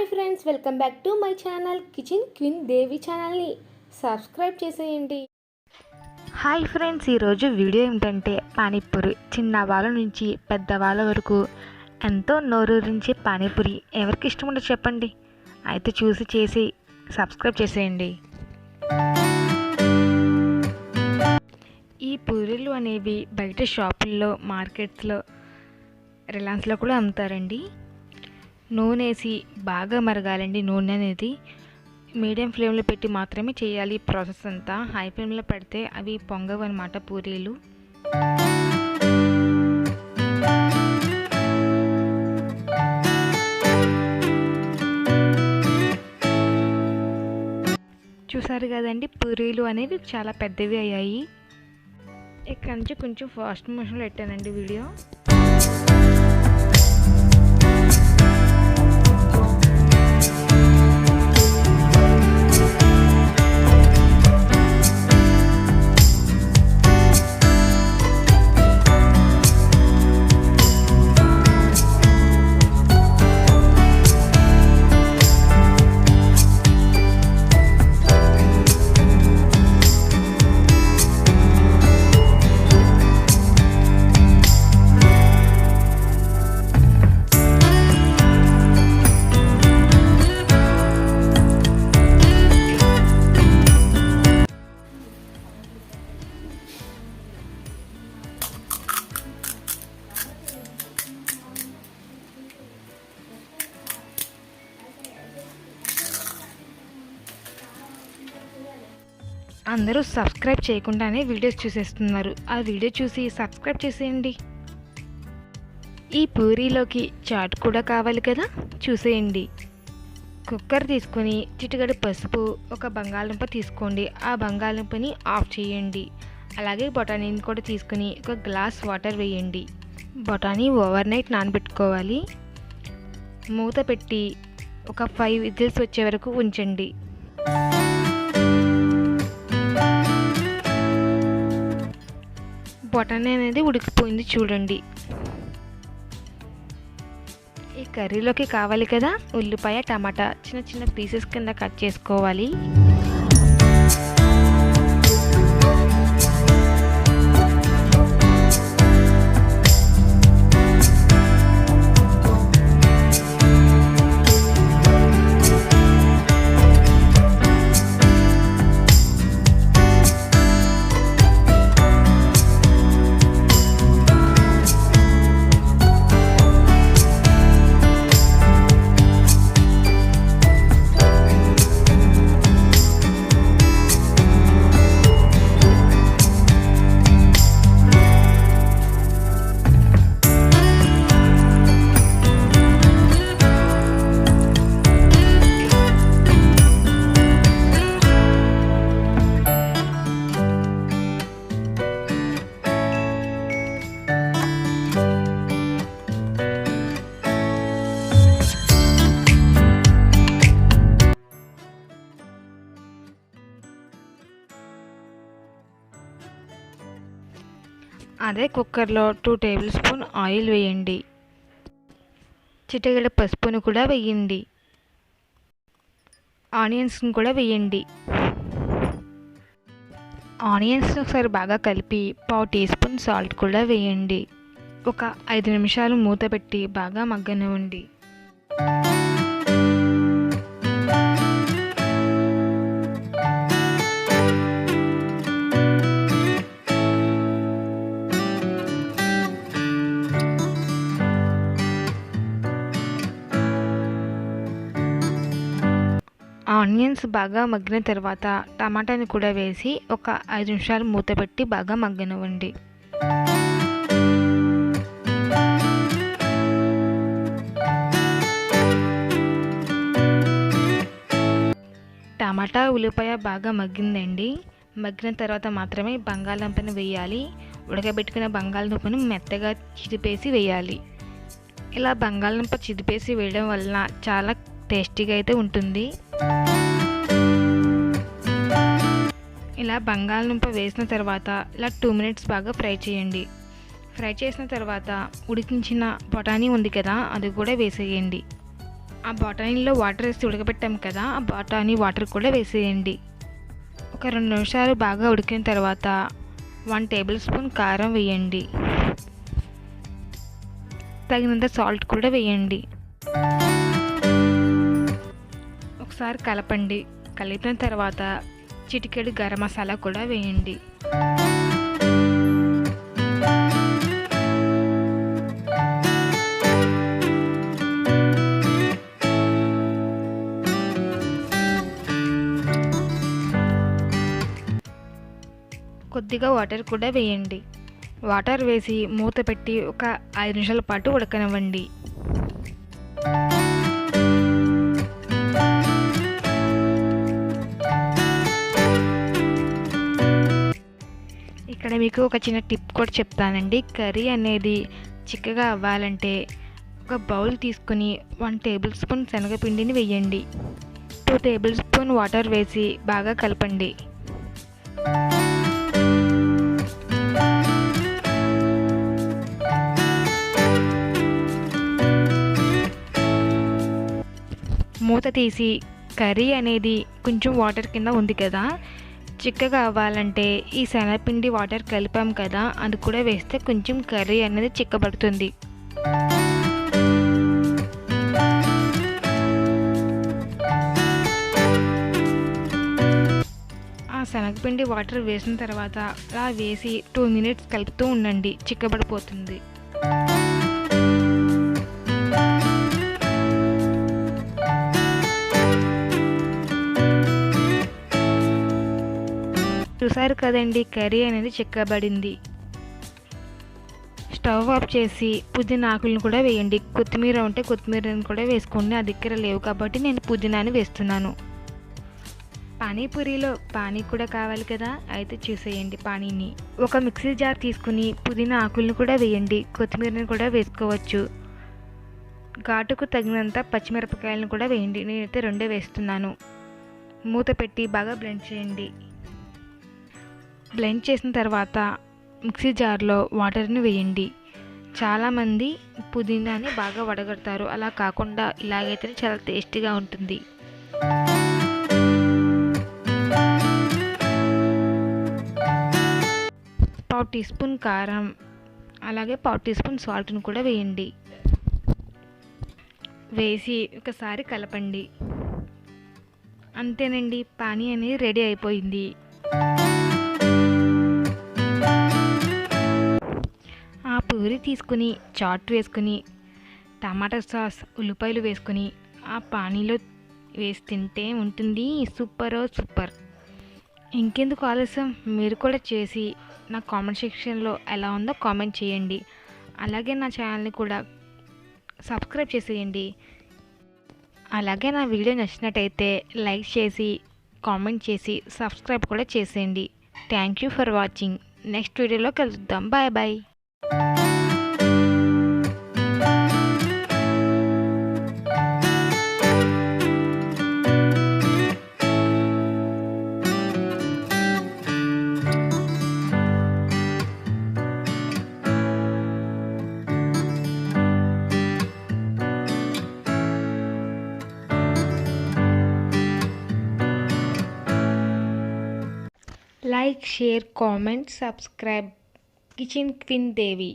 Hi friends, welcome back to my channel Kitchen Queen Devi ఛానల్ని subscribe చేసేయండి. Hi friends, ఈరోజు video ఏమిటంటే పానీపూరి. చిన్న వాళ్ళ నుంచి పెద్దవాళ్ళ వరకు ఎంతో నోరూరించి పానీపూరి ఎవరికి ఇష్టం ఉండదు చెప్పండి. అయితే చూసి చేసి సబ్స్క్రైబ్ చేసేయండి. ఈ పూరీలు అనేవి బయట షాపుల్లో, మార్కెట్స్లో, రిలయన్స్లో కూడా అమ్ముతారండి. నూనె వేసి బాగా మరగాలండి. నూనె అనేది మీడియం ఫ్లేమ్లో పెట్టి మాత్రమే చేయాలి. ప్రాసెస్ అంతా హై ఫ్లేమ్లో పెడితే అవి పొంగవు అన్నమాట పూరీలు. చూసారు కదండి, పూరీలు అనేవి చాలా పెద్దవి అయ్యాయి. ఇక్కడ నుంచి కొంచెం ఫాస్ట్ మోషన్లో పెట్టానండి వీడియో. అందరూ సబ్స్క్రైబ్ చేయకుండానే వీడియోస్ చూసేస్తున్నారు. ఆ వీడియో చూసి సబ్స్క్రైబ్ చేసేయండి. ఈ పూరీలోకి చాట్ కూడా కావాలి కదా, చూసేయండి. కుక్కర్ తీసుకొని చిటికెడు పసుపు, ఒక బంగాళదుంప తీసుకోండి. ఆ బంగాళదుంపని ఆఫ్ చేయండి. అలాగే బఠానీని కూడా తీసుకొని ఒక గ్లాస్ వాటర్ వేయండి. బఠానీ ఓవర్ నైట్ నానబెట్టుకోవాలి. మూత పెట్టి ఒక 5 విజిల్స్ వచ్చే వరకు ఉంచండి. బఠానీ అనేది ఉడికిపోయింది చూడండి. ఈ కర్రీలోకి కావాలి కదా, ఉల్లిపాయ, టమాటా చిన్న చిన్న పీసెస్ కింద కట్ చేసుకోవాలి. అదే కుక్కర్లో 2 టేబుల్ స్పూన్ ఆయిల్ వేయండి. చిటికెడు పసుపును కూడా వేయండి. ఆనియన్స్ని కూడా వేయండి. ఆనియన్స్ ఒకసారి బాగా కలిపి 1/2 టీ స్పూన్ సాల్ట్ కూడా వేయండి. ఒక 5 నిమిషాలు మూత పెట్టి బాగా మగ్గనివ్వండి. ఆనియన్స్ బాగా మగ్గిన తర్వాత టమాటాని కూడా వేసి ఒక 5 నిమిషాలు మూత పెట్టి బాగా మగ్గనివ్వండి. టమాటా, ఉల్లిపాయ బాగా మగ్గిందండి. మగ్గిన తర్వాత మాత్రమే బంగాళదుంపని వేయాలి. ఉడకబెట్టుకున్న బంగాళదుంపను మెత్తగా చిదిపేసి వేయాలి. ఇలా బంగాళదుంప చిదిపేసి వేయడం వలన చాలా టేస్టీగా అయితే ఉంటుంది. ఇలా బంగాళదుంప వేసిన తర్వాత ఇలా 2 మినిట్స్ బాగా ఫ్రై చేయండి. ఫ్రై చేసిన తర్వాత ఉడికించిన బఠానీ ఉంది కదా, అది కూడా వేసేయండి. ఆ బఠానీలో వాటర్ వేసి ఉడకబెట్టాం కదా, ఆ బఠానీ వాటర్ కూడా వేసేయండి. ఒక 2 నిమిషాలు బాగా ఉడికిన తర్వాత 1 టేబుల్ స్పూన్ కారం వేయండి. తగినంత సాల్ట్ కూడా వేయండి. ఒకసారి కలపండి. కలిపిన తర్వాత చిటికెడు గరం మసాలా కూడా వేయండి. కొద్దిగా వాటర్ కూడా వేయండి. వాటర్ వేసి మూత పెట్టి ఒక 5 నిమిషాల పాటు ఉడకనివ్వండి. ఇక్కడ మీకు ఒక చిన్న టిప్ కూడా చెప్తానండి. కర్రీ అనేది చిక్కగా అవ్వాలంటే ఒక బౌల్ తీసుకుని 1 టేబుల్ స్పూన్ శనగపిండిని వేయండి. 2 టేబుల్ స్పూన్ వాటర్ వేసి బాగా కలపండి. మూత తీసి కర్రీ అనేది కొంచెం వాటర్ కింద ఉంది కదా, చిక్కగా అవ్వాలంటే ఈ శనగపిండి వాటర్ కలిపాం కదా, అది కూడా వేస్తే కొంచెం కర్రీ అనేది చిక్కబడుతుంది. ఆ శనగపిండి వాటర్ వేసిన తర్వాత అలా వేసి 2 మినిట్స్ కలుపుతూ ఉండండి, చిక్కబడిపోతుంది. చూసారు కదండి, కర్రీ అనేది చిక్కబడింది. స్టవ్ ఆఫ్ చేసి పుదీనా ఆకులను కూడా వేయండి. కొత్తిమీర ఉంటే కొత్తిమీరని కూడా వేసుకోండి. నా దగ్గర లేవు కాబట్టి నేను పుదీనాని వేస్తున్నాను. పానీపూరిలో పానీ కూడా కావాలి కదా, అయితే చూసేయండి పానీని. ఒక మిక్సీ జార్ తీసుకుని పుదీనా ఆకులను కూడా వేయండి. కొత్తిమీరని కూడా వేసుకోవచ్చు. ఘాటుకు తగినంత పచ్చిమిరపకాయలను కూడా వేయండి. నేనైతే 2 వేస్తున్నాను. మూత పెట్టి బాగా బ్లెండ్ చేయండి. బ్లెండ్ చేసిన తర్వాత మిక్సీ జార్లో వాటర్ని వేయండి. చాలామంది పుదీనాని బాగా వడగడతారు, అలా కాకుండా ఇలాగైతే చాలా టేస్టీగా ఉంటుంది. పావు టీ స్పూన్ కారం, అలాగే పావు టీ స్పూన్ సాల్ట్ని కూడా వేయండి. వేసి ఒకసారి కలపండి. అంతేనండి, పానీ అనేది రెడీ అయిపోయింది. ఆ పూరి తీసుకుని చాట్ వేసుకుని టమాటా సాస్, ఉల్లిపాయలు వేసుకుని ఆ పానీలో వేసి తింటే ఉంటుంది సూపర్. ఇంకెందుకు ఆలస్యం, మీరు కూడా చేసి నా కామెంట్ సెక్షన్లో ఎలా ఉందో కామెంట్ చేయండి. అలాగే నా ఛానల్ని కూడా సబ్స్క్రైబ్ చేసేయండి. అలాగే నా వీడియో నచ్చినట్టయితే లైక్ చేసి కామెంట్ చేసి సబ్స్క్రైబ్ కూడా చేసేయండి. Thank you for watching. Next వీడియోలో కలుద్దాం. Bye. Like, share, comment, subscribe. Kitchen Queen Devi.